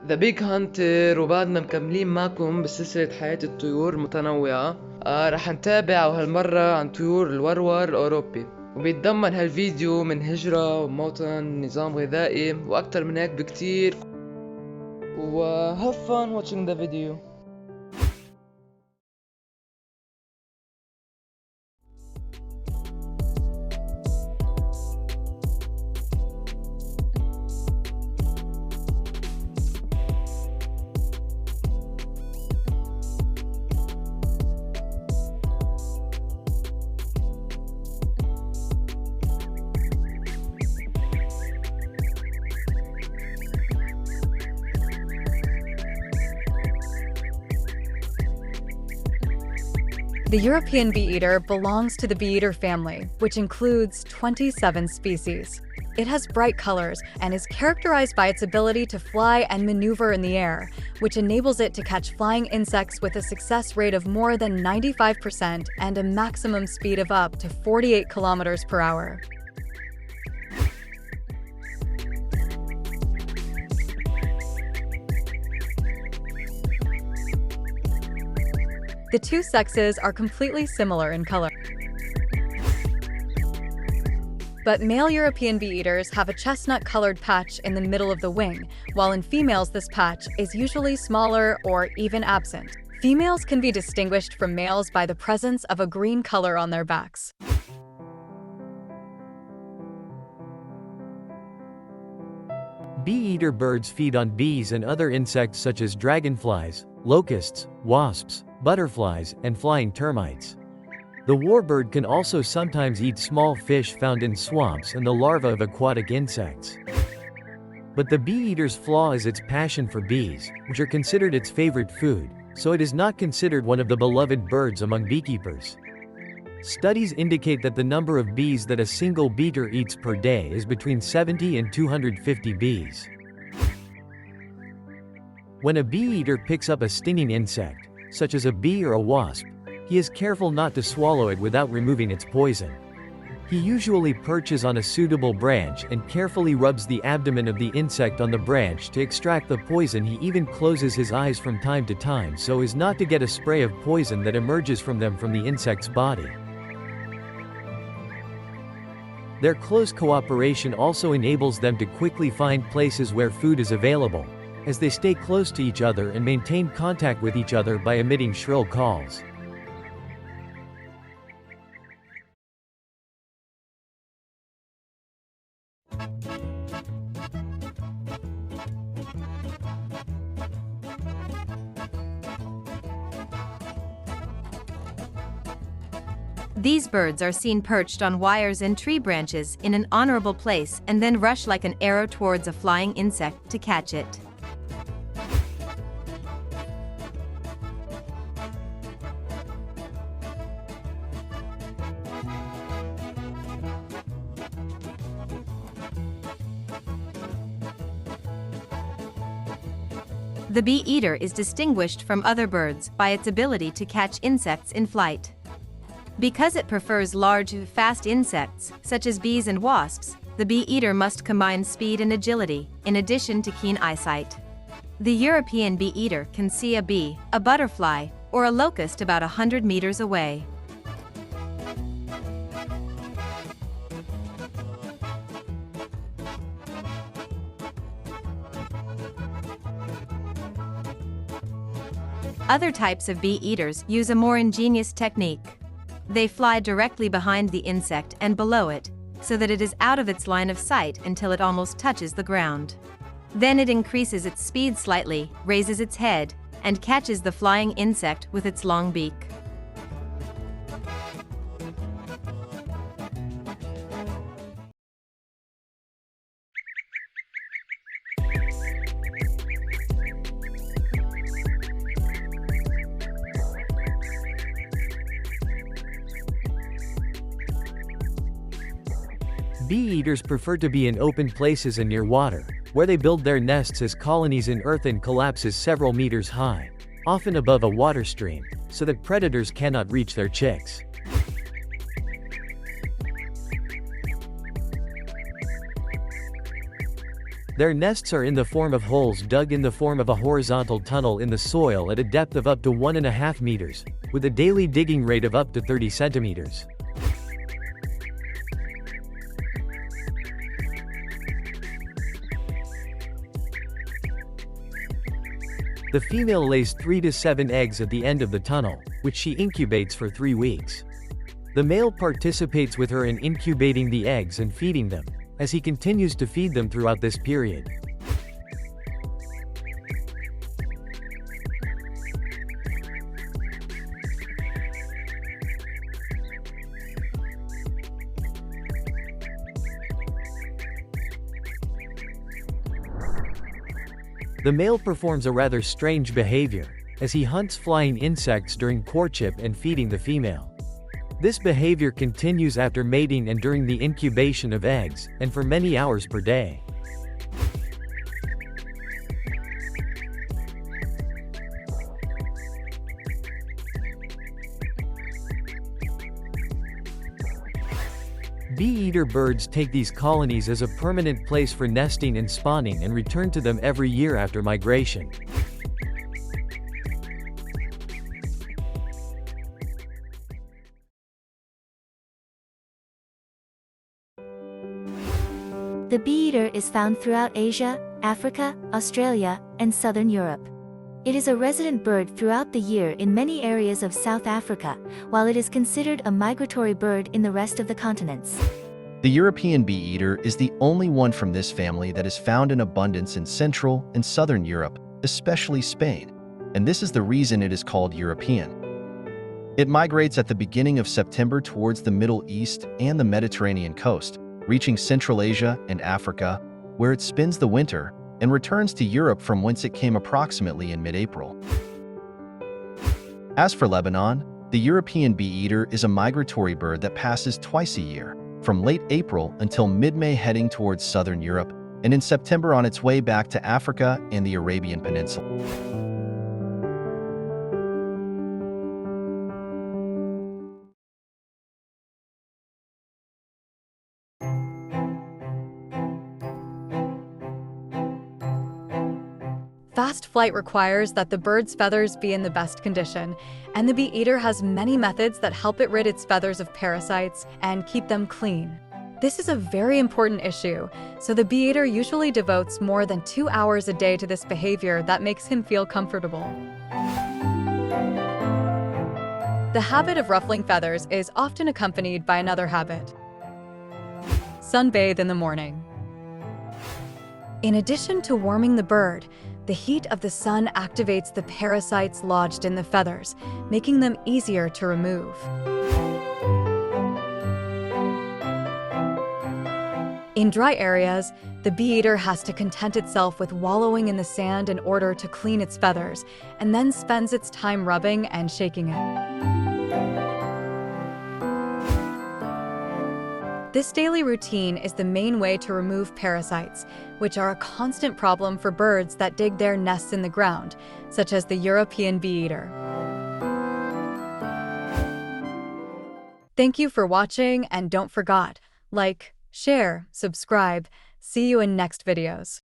ذا بيج هانتر، وبعد ما مكملين معكم بسلسلة حياة الطيور المتنوعة. رح نتابع وهالمرة عن طيور الورور الأوروبي، وبيتضمن هالفيديو من هجرة وموطن نظام غذائي وأكتر من هيك بكتير. و have fun watching the video. The European bee eater belongs to the bee eater family, which includes 27 species. It has bright colors and is characterized by its ability to fly and maneuver in the air, which enables it to catch flying insects with a success rate of more than 95% and a maximum speed of up to 48 kilometers per hour. The two sexes are completely similar in color. But male European bee eaters have a chestnut-colored patch in the middle of the wing, while in females this patch is usually smaller or even absent. Females can be distinguished from males by the presence of a green color on their backs. Bee-eater birds feed on bees and other insects such as dragonflies, locusts, wasps, butterflies, and flying termites. The warbird can also sometimes eat small fish found in swamps and the larvae of aquatic insects. But the bee-eater's flaw is its passion for bees, which are considered its favorite food, so it is not considered one of the beloved birds among beekeepers. Studies indicate that the number of bees that a single bee-eater eats per day is between 70 and 250 bees. When a bee-eater picks up a stinging insect, such as a bee or a wasp, he is careful not to swallow it without removing its poison. He usually perches on a suitable branch and carefully rubs the abdomen of the insect on the branch to extract the poison. He even closes his eyes from time to time so as not to get a spray of poison that emerges from them from the insect's body. Their close cooperation also enables them to quickly find places where food is available, as they stay close to each other and maintain contact with each other by emitting shrill calls. These birds are seen perched on wires and tree branches in an honorable place and then rush like an arrow towards a flying insect to catch it. The bee-eater is distinguished from other birds by its ability to catch insects in flight. Because it prefers large, fast insects, such as bees and wasps, the bee-eater must combine speed and agility, in addition to keen eyesight. The European bee-eater can see a bee, a butterfly, or a locust about 100 meters away. Other types of bee-eaters use a more ingenious technique. They fly directly behind the insect and below it, so that it is out of its line of sight until it almost touches the ground. Then it increases its speed slightly, raises its head, and catches the flying insect with its long beak. Bee-eaters prefer to be in open places and near water, where they build their nests as colonies in earth and collapses several meters high, often above a water stream, so that predators cannot reach their chicks. Their nests are in the form of holes dug in the form of a horizontal tunnel in the soil at a depth of up to 1.5 meters, with a daily digging rate of up to 30 centimeters. The female lays 3 to 7 eggs at the end of the tunnel, which she incubates for 3 weeks. The male participates with her in incubating the eggs and feeding them, as he continues to feed them throughout this period. The male performs a rather strange behavior, as he hunts flying insects during courtship and feeding the female. This behavior continues after mating and during the incubation of eggs, and for many hours per day. Bee-eater birds take these colonies as a permanent place for nesting and spawning and return to them every year after migration. The bee-eater is found throughout Asia, Africa, Australia, and southern Europe. It is a resident bird throughout the year in many areas of South Africa, while it is considered a migratory bird in the rest of the continents. The European bee-eater is the only one from this family that is found in abundance in Central and Southern Europe, especially Spain, and this is the reason it is called European. It migrates at the beginning of September towards the Middle East and the Mediterranean coast, reaching Central Asia and Africa, where it spends the winter, and returns to Europe from whence it came approximately in mid-April. As for Lebanon, the European bee-eater is a migratory bird that passes twice a year, from late April until mid-May heading towards southern Europe, and in September on its way back to Africa and the Arabian Peninsula. Fast flight requires that the bird's feathers be in the best condition, and the bee-eater has many methods that help it rid its feathers of parasites and keep them clean. This is a very important issue, so the bee-eater usually devotes more than 2 hours a day to this behavior that makes him feel comfortable. The habit of ruffling feathers is often accompanied by another habit: sunbathe in the morning. In addition to warming the bird, the heat of the sun activates the parasites lodged in the feathers, making them easier to remove. In dry areas, the bee-eater has to content itself with wallowing in the sand in order to clean its feathers, and then spends its time rubbing and shaking it. This daily routine is the main way to remove parasites, which are a constant problem for birds that dig their nests in the ground, such as the European bee-eater. Thank you for watching, and don't forget, like, share, subscribe. See you in next videos.